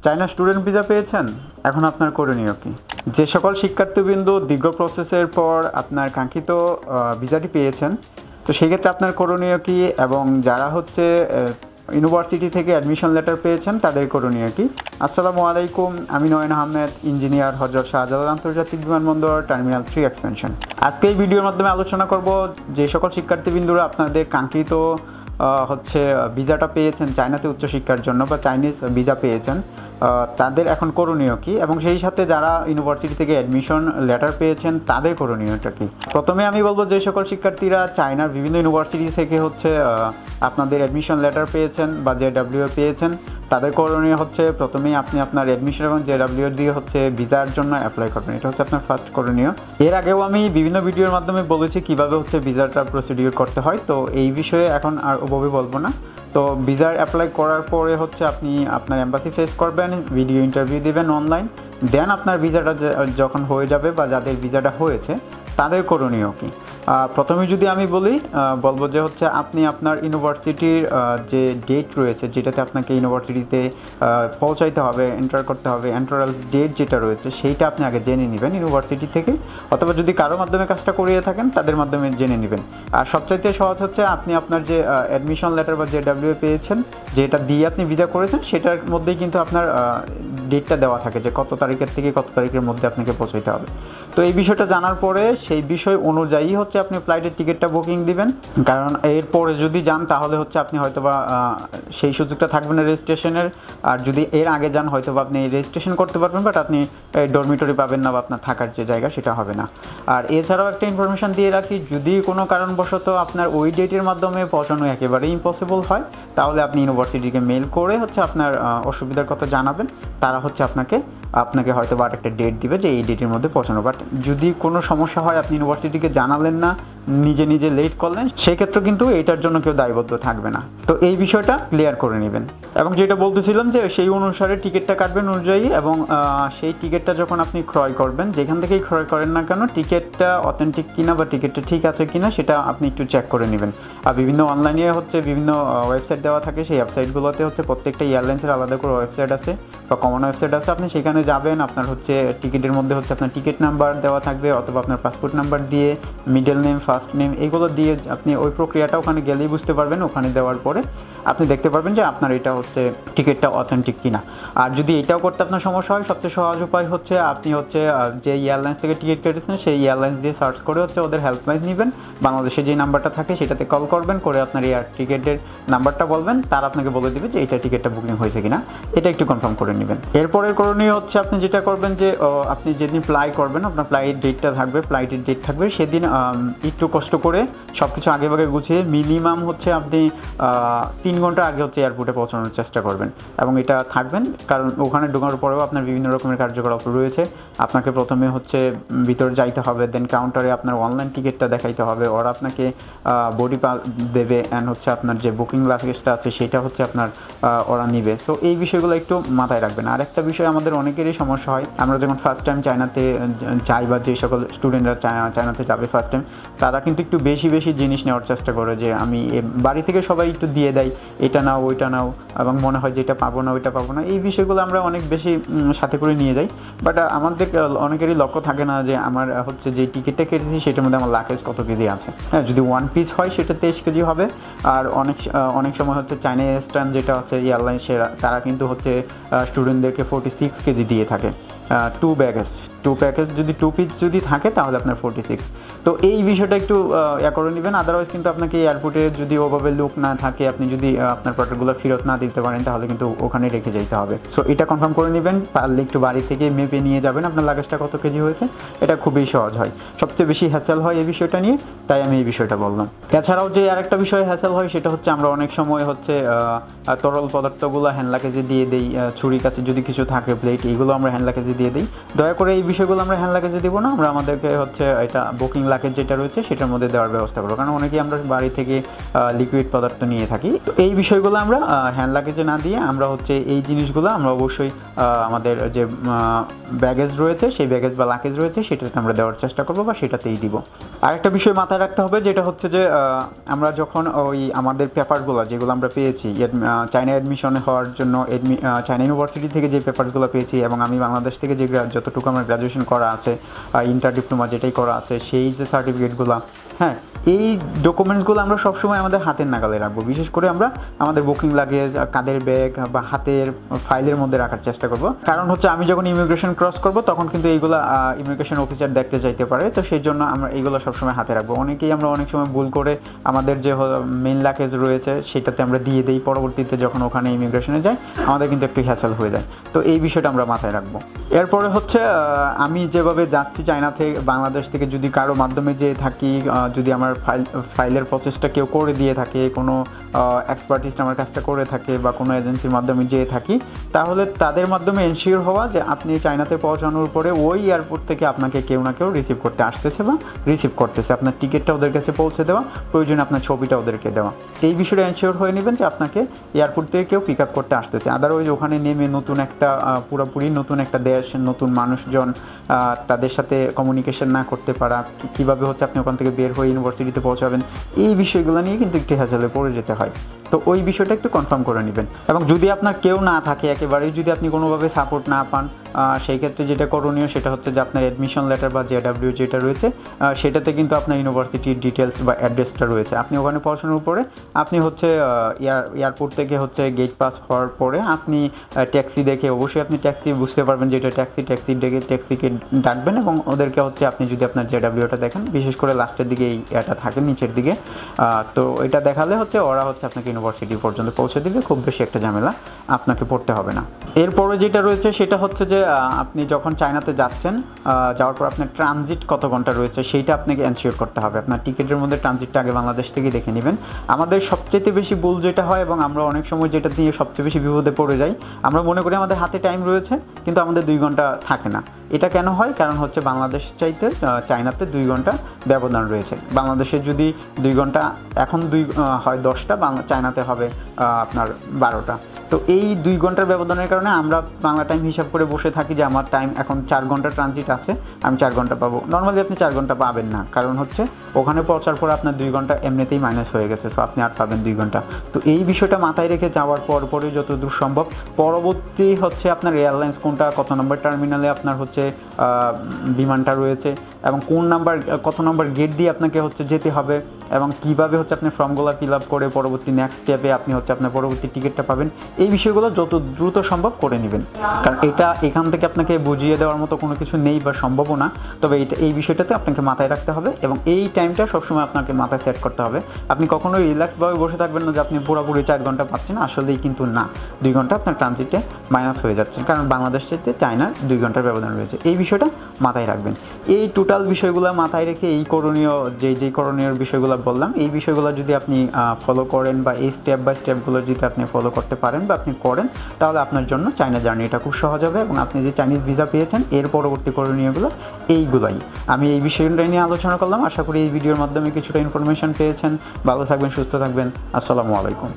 China student visa পেয়েছেন, এখন আপনার করণীয় কি? যে সকল শিক্ষার্থীবৃন্দ দীর্ঘ প্রসেসের পর আপনার কাঙ্ক্ষিত ভিসাটি পেয়েছেন, তো সেক্ষেত্রে আপনার করণীয় কি, এবং যারা হচ্ছে ইউনিভার্সিটি থেকে অ্যাডমিশন লেটার পেয়েছেন তাদের করণীয় কি? আসসালামু আলাইকুম, আমি নয়ন আহমেদ, ইঞ্জিনিয়ার, হযরত শাহজালাল আন্তর্জাতিক বিমানবন্দর, টার্মিনাল 3 এক্সপেনশন। আজকে এই ভিডিওর মাধ্যমে আলোচনা করব যে সকল শিক্ষার্থীবৃন্দরা আপনাদের কাঙ্ক্ষিত ভিসাটা পেয়েছেন চায়নাতে উচ্চশিক্ষার জন্য বা চাইনিজ ভিসা পেয়েছেন, তাদের এখন করণীয় কি, এবং সেই সাথে যারা ইউনিভার্সিটি থেকে অ্যাডমিশন লেটার পেয়েছেন তাদের করণীয়টা কি। প্রথমে আমি বলবো যে সকল শিক্ষার্থীরা চায়নার বিভিন্ন ইউনিভার্সিটি থেকে আপনাদের অ্যাডমিশন লেটার পেয়েছেন বা JW পেয়েছেন, তাদের করণীয় হচ্ছে প্রথমেই আপনি আপনার অ্যাডমিশন এবং JW দিয়ে ভিসার জন্য অ্যাপ্লাই করবেন। এটা হচ্ছে আপনার ফার্স্ট করণীয়। এর আগেও আমি বিভিন্ন ভিডিওর মাধ্যমে বলেছি কিভাবে ভিসাটা প্রসিডিউর করতে হয়, তো এই বিষয়ে এখন আর ওভাবে বলবো না। তো ভিসার অ্যাপ্লাই করার পরে আপনি আপনার এম্বাসি ফেস করবেন, ভিডিও ইন্টারভিউ দিবেন অনলাইন, দেন আপনার ভিসাটা যখন হয়ে যাবে বা যাদের ভিসাটা হয়েছে তাদের করণীয় কি। প্রথমে যদি আমি বলবো যে আপনি আপনার ইউনিভার্সিটির যে ডেট রয়েছে, যেটাতে আপনাকে ইউনিভার্সিটিতে পৌঁছাইতে হবে, এন্টার করতে হবে, এন্ট্রান্স ডেট যেটা রয়েছে সেইটা আপনি আগে জেনে নেবেন ইউনিভার্সিটি থেকে, অথবা যদি কারো মাধ্যমে কাজটা করিয়ে থাকেন তাদের মাধ্যমে জেনে নেবেন। আর সবচাইতে সহজ আপনি আপনার যে অ্যাডমিশন লেটার বা JW পেয়েছেন, যেটা দিয়ে আপনি ভিসা করেছেন, সেটার মধ্যেই কিন্তু আপনার ডেটটা দেওয়া থাকে যে কত তারিখের থেকে কত তারিখের মধ্যে আপনাকে পৌঁছাইতে হবে। তো এই বিষয়টা জানার পরে সেই বিষয় অনুযায়ী আপনি ফ্লাইটের টিকিটটা বুকিং দিবেন, কারণ এরপরে যদি যান তাহলে আপনি হয়তোবা সেই সুযোগটা থাকবে না রেজিস্ট্রেশনের। আর যদি এর আগে যান হয়তোবা আপনি রেজিস্ট্রেশন করতে পারবেন, বাট আপনি ডরমিটরি পাবেন না বা আপনার থাকার যে জায়গা সেটা হবে না। আর এছাড়াও একটা ইনফরমেশান দিয়ে রাখি, যদি কোনো কারণবশত আপনার ওই ডেটের মাধ্যমে পৌঁছানো একেবারেই ইম্পসিবল হয়, তাহলে আপনি ইউনিভার্সিটিকে মেল করে আপনার অসুবিধার কথা জানাবেন। তারা আপনাকে হয়তো বা একটা ডেট দিবে যে এই ডেটের মধ্যে পৌঁছানো। বাট যদি কোনো সমস্যা হয়, আপনি ইউনিভার্সিটিকে জানালেন না, নিজে নিজে লেট করলেন, সেক্ষেত্রে কিন্তু এইটার জন্য কেউ দায়বদ্ধ থাকবে না। তো এই বিষয়টা ক্লিয়ার করে নেবেন। এবং যেটা বলতেছিলাম যে সেই অনুসারে টিকিটটা কাটবেন অনুযায়ী, এবং সেই টিকিটটা যখন আপনি ক্রয় করবেন, যেখান থেকেই ক্রয় করেন না কেন, টিকিটটা অথেন্টিক কিনা বা টিকিটটা ঠিক আছে কিনা সেটা আপনি একটু চেক করে নেবেন। আর বিভিন্ন অনলাইনে বিভিন্ন ওয়েবসাইট দেওয়া থাকে, সেই ওয়েবসাইটগুলোতে প্রত্যেকটা এয়ারলাইন্সের আলাদা করে ওয়েবসাইট আছে বা কমন ওয়েবসাইট আছে, আপনি সেখানে যাবেন। আপনার টিকিটের মধ্যে আপনার টিকিট নাম্বার দেওয়া থাকবে, অথবা আপনার পাসপোর্ট নাম্বার দিয়ে মিডল নেম, ফার্স্ট নেম, এইগুলো দিয়ে আপনি ওই প্রক্রিয়াটা ওখানে গেলেই বুঝতে পারবেন। ওখানে দেওয়ার পরে আপনি দেখতে পারবেন যে আপনার এটা টিকিটটা অথেন্টিক কিনা। আর যদি এটাও করতে আপনার সমস্যা হয়, সবচেয়ে সহজ উপায় আপনি যে এয়ারলাইন্স থেকে টিকিট কেটেছেন সেই এয়ারলাইন্স দিয়ে সার্চ করে ওদের হেল্পলাইন নেবেন, বাংলাদেশে যে নাম্বারটা থাকে সেটাতে কল করবেন, করে আপনার এয়ার টিকিটের নাম্বারটা বলবেন, তারা আপনাকে বলে দেবে যে এটা টিকিটটা বুকিং হয়েছে কিনা, এটা একটু কনফার্ম করে নেবেন। এরপরের করণীয় আপনি যেটা করবেন যে আপনি যেদিন ফ্লাই করবেন, আপনার ফ্লাইট ডেটটা থাকবে, ফ্লাইটের ডেট থাকবে, সেদিন একটু কষ্ট করে সব কিছু আগেভাগে গুছিয়ে মিনিমাম আপনি 3 ঘন্টা আগে এয়ারপোর্টে পৌঁছানোর চেষ্টা করবেন, এবং এটা থাকবেন। কারণ ওখানে ঢোকার পরেও আপনার বিভিন্ন রকমের কার্যকলাপ রয়েছে। আপনাকে প্রথমে ভিতরে যাইতে হবে, দেন কাউন্টারে আপনার অনলাইন টিকিটটা দেখাইতে হবে, ওরা আপনাকে বডি পাস দেবে, অ্যান্ড আপনার যে বুকিং লাগেজটা আছে সেটা আপনার ওরা নিবে। সো এই বিষয়গুলো একটু মাথায় রাখবেন। আর একটা বিষয় আমাদের অনেকেরই সমস্যা হয়, আমরা যখন ফার্স্ট টাইম চায়নাতে যাই বা যে সকল স্টুডেন্টরা চায়নাতে যাবে ফার্স্ট টাইম, তারা কিন্তু একটু বেশি জিনিস নেওয়ার চেষ্টা করে, যে আমি বাড়ি থেকে সবাই একটু দিয়ে দেয়, এটা নাও ওইটা নাও, এবং মনে হয় যে এটা পাবো না ওইটা পাবো না। এই বিষয়গুলো আমরা অনেক বেশি সাথে করে নিয়ে যাই, বাট আমাদের অনেকেরই লক্ষ্য থাকে না যে আমার যে টিকিটটা কেটেছি সেটার মধ্যে আমার লাগেজ কত কেজি আছে। হ্যাঁ, যদি 1 পিস হয় সেটা 23 কেজি হবে। আর অনেক সময় চাইনা ইস্টার্ন যেটা এয়ারলাইন্স, তারা কিন্তু স্টুডেন্টদেরকে 46 কেজি দিয়ে থাকে। 2 প্যাকেজ যদি 2 পিস যদি থাকে তাহলে আপনার 46। তো এই বিষয়টা একটু করে নেবেন। আদারওয়াইজ কিন্তু আপনাকে এয়ারপোর্টে যদি ওভাবে লোক না থাকে, আপনি যদি আপনার প্রোডাক্টগুলো ফেরত না দিতে পারেন, তাহলে কিন্তু ওখানে রেখে যেতে হবে। সো এটা কনফার্ম করে নেবেন। পারলে একটু বাড়ি থেকে মেপে নিয়ে যাবেন আপনার লাগেজটা কত কেজি হয়েছে, এটা খুবই সহজ হয়। সবচেয়ে বেশি হ্যাসেল হয় এই বিষয়টা নিয়ে, তাই আমি এই বিষয়টা বললাম। এছাড়াও যে আরেকটা বিষয় হ্যাসেল হয় সেটা আমরা অনেক সময় তরল পদার্থগুলো হ্যান্ড লাগেজে দিয়ে দিই, ছুরি কাছে যদি কিছু থাকে, প্লেট, এইগুলো আমরা হ্যান্ড লাগেজে দিয়ে দিই। দয়া করে এই বিষয়গুলো আমরা হ্যান্ড লাগেজে দেবো না, আমরা আমাদেরকে এটা বুকিং লাগেজ যেটা রয়েছে সেটার মধ্যে দেওয়ার ব্যবস্থা করবো, কারণ অনেকেই আমরা বাড়ি থেকে লিকুইড পদার্থ নিয়ে থাকি। তো এই বিষয়গুলো আমরা হ্যান্ড লাগেজে না দিয়ে আমরা হচ্ছে এই জিনিসগুলো আমরা অবশ্যই আমাদের যে ব্যাগেজ রয়েছে সেই ব্যাগেজ বা লাগেজ রয়েছে সেটাতে আমরা দেওয়ার চেষ্টা করবো বা সেটাতেই দিব। আরেকটা বিষয় মাথায় রাখতে হবে, যেটা হচ্ছে যে আমরা যখন ওই আমাদের পেপারগুলো যেগুলো আমরা পেয়েছি চায়না অ্যাডমিশন হওয়ার জন্য চায়না ইউনিভার্সিটি থেকে যে পেপারগুলো পেয়েছি এবং আমি বাংলাদেশ থেকে যে যতটুকু আমার গ্র্যাজুয়েশন করা আছে, ইন্টার ডিপ্লোমা যেটাই করা আছে, সেই যে সার্টিফিকেটগুলো, হ্যাঁ, এই ডকুমেন্টসগুলো আমরা সবসময় আমাদের হাতের নাগালে রাখবো। বিশেষ করে আমরা আমাদের বুকিং লাগেজ, কাঁধের ব্যাগ বা হাতের ফাইলের মধ্যে রাখার চেষ্টা করব। কারণ হচ্ছে আমি যখন ইমিগ্রেশন ক্রস করব তখন কিন্তু এইগুলো ইমিগ্রেশন অফিসার দেখতে চাইতে পারে, তো সেই জন্য আমরা এইগুলো সবসময় হাতে রাখবো। অনেকেই আমরা অনেক সময় ভুল করে আমাদের যে মেইন লাগেজ রয়েছে সেটাতে আমরা দিয়ে দিই, পরবর্তীতে যখন ওখানে ইমিগ্রেশনে যাই আমাদের কিন্তু একটু হ্যাসেল হয়ে যায়। তো এই বিষয়টা আমরা মাথায় রাখবো। এরপরে হচ্ছে আমি যেভাবে যাচ্ছি চায়না থেকে বাংলাদেশ থেকে, যদি কারো মাধ্যমে যেয়ে থাকি, যদি আমার ফাইলের প্রসেসটা কেউ করে দিয়ে থাকে, কোনো এক্সপার্টিস্ট আমার কাজটা করে থাকে বা কোনো এজেন্সির মাধ্যমে যেয়ে থাকি, তাহলে তাদের মাধ্যমে এনশিওর হওয়া যে আপনি চায়নাতে পৌঁছানোর পরে ওই এয়ারপোর্ট থেকে আপনাকে কেউ না কেউ রিসিভ করতে আসতেছে বা রিসিভ করতেছে, আপনার টিকিটটা ওদের কাছে পৌঁছে দেওয়া, প্রয়োজনে আপনার ছবিটা ওদেরকে দেওয়া। এই বিষয়টা এনশিওর হয়ে নেবেন যে আপনাকে এয়ারপোর্ট থেকে কেউ পিক আপ করতে আসতেছে। আদারওয়াইজ ওখানে নেমে নতুন একটা পুরোপুরি নতুন একটা দেশ, নতুন মানুষজন, তাদের সাথে কমিউনিকেশন না করতে পারা, কীভাবে হচ্ছে আপনি ওখান থেকে বের হয়ে ইউনিভার্সিটিতে পৌঁছাবেন, এই বিষয়গুলো নিয়ে কিন্তু একটু হ্যাসেলে পড়ে যেতে হয়। তো ওই বিষয়টা একটু কনফার্ম করে নেবেন। এবং যদি আপনার কেউ না থাকে, একেবারেই যদি আপনি কোনোভাবে সাপোর্ট না পান, সেই ক্ষেত্রে যেটা করণীয় সেটা হচ্ছে যে আপনার অ্যাডমিশন লেটার বা জেডাব্লিউ যেটা রয়েছে সেটাতে কিন্তু আপনার ইউনিভার্সিটির ডিটেলস বা অ্যাড্রেসটা রয়েছে। আপনি ওখানে পৌঁছানোর পরে আপনি হচ্ছে এয়ারপোর্ট থেকে হচ্ছে গেট পাস হওয়ার পরে আপনি ট্যাক্সি দেখে, অবশ্যই আপনি ট্যাক্সি বুঝতে পারবেন যে এটা ট্যাক্সি ডেকে ট্যাক্সিকে ডাকবেন এবং ওদেরকে হচ্ছে আপনি যদি আপনার জেডাব্লিউটা দেখেন, বিশেষ করে লাস্টের দিকে এটা থাকে নিচের দিকে, তো এটা দেখালে হচ্ছে ওরা হচ্ছে আপনাকে ইউনিভার্সিটি পর্যন্ত পৌঁছে দিবে, খুব বেশি একটা ঝামেলা আপনাকে পড়তে হবে না। এরপরে যেটা রয়েছে সেটা হচ্ছে যে আপনি যখন চায়নাতে যাচ্ছেন, যাওয়ার পর আপনার ট্রানজিট কত ঘন্টা রয়েছে সেইটা আপনাকে এনশিওর করতে হবে। আপনার টিকিটের মধ্যে ট্রানজিটটা আগে বাংলাদেশ থেকে দেখে নেবেন। আমাদের সবচেয়ে বেশি ভুল যেটা হয় এবং আমরা অনেক সময় যেটা নিয়ে সবচেয়ে বেশি বিপদে পড়ে যাই, আমরা মনে করি আমাদের হাতে টাইম রয়েছে কিন্তু আমাদের 2 ঘন্টা থাকে না। এটা কেন হয়? কারণ হচ্ছে বাংলাদেশ চাইতে চায়নাতে 2 ঘন্টা ব্যবধান রয়েছে। বাংলাদেশে যদি 2 ঘন্টা এখন হয় 10টা, চায়নাতে হবে আপনার 12টা। তো এই 2 ঘন্টার ব্যবধানের কারণে আমরা বাংলা টাইম হিসাব করে বসে থাকি যে আমার টাইম এখন 4 ঘন্টা ট্রানজিট আছে, আমি 4 ঘন্টা পাবো। নর্মালি আপনি 4 ঘন্টা পাবেন না, কারণ হচ্ছে ওখানে পৌঁছার পরে আপনার 2 ঘন্টা এমনিতেই মাইনাস হয়ে গেছে, সো আপনি আর পাবেন 2 ঘন্টা। তো এই বিষয়টা মাথায় রেখে যাওয়ার পরে যত দূর সম্ভব পরবর্তী হচ্ছে আপনার এয়ারলাইন্স কোনটা, কত নম্বর টার্মিনালে আপনার হচ্ছে বিমানটা রয়েছে এবং কত নম্বর গেট দিয়ে আপনাকে হচ্ছে যেতে হবে এবং কীভাবে হচ্ছে আপনি ফর্মগুলো ফিল আপ করে পরবর্তী নেক্সট স্টেপে আপনি হচ্ছে আপনার পরবর্তী টিকিটটা পাবেন, এই বিষয়গুলো যত দ্রুত সম্ভব করে নেবেন। কারণ এখান থেকে আপনাকে বুঝিয়ে দেওয়ার মতো কোনো কিছু নেই বা সম্ভবও না, তবে এই বিষয়টাতে আপনাকে মাথায় রাখতে হবে এবং এই টাইমটা সবসময় আপনাকে মাথায় সেট করতে হবে। আপনি কখনোই রিল্যাক্সভাবে বসে থাকবেন না যে আপনি পুরোপুরি 4 ঘন্টা পাচ্ছেন, আসলেই কিন্তু না, 2 ঘন্টা আপনার ট্রানজিটে মাইনাস হয়ে যাচ্ছে, কারণ বাংলাদেশ চাইতে চায়নার 2 ঘন্টার ব্যবধান রয়েছে। এই বিষয়টা মাথায় রাখবেন। এই টোটাল বিষয়গুলো মাথায় রেখে এই করণীয় যেই করণীয় বিষয়গুলো বললাম, এই বিষয়গুলো যদি আপনি ফলো করেন বা এই স্টেপ বাই স্টেপগুলো যদি আপনি ফলো করতে পারেন বা আপনি করেন, তাহলে আপনার জন্য চায়না জার্নিটা খুব সহজ হবে এবং আপনি যে চাইনিজ ভিসা পেয়েছেন এর পরবর্তী করণীয়গুলো এইগুলাই। আমি এই বিষয়টা নিয়ে আলোচনা করলাম। আশা করি এই ভিডিওর মাধ্যমে কিছুটা ইনফরমেশন পেয়েছেন। ভালো থাকবেন, সুস্থ থাকবেন। আসসালামু আলাইকুম।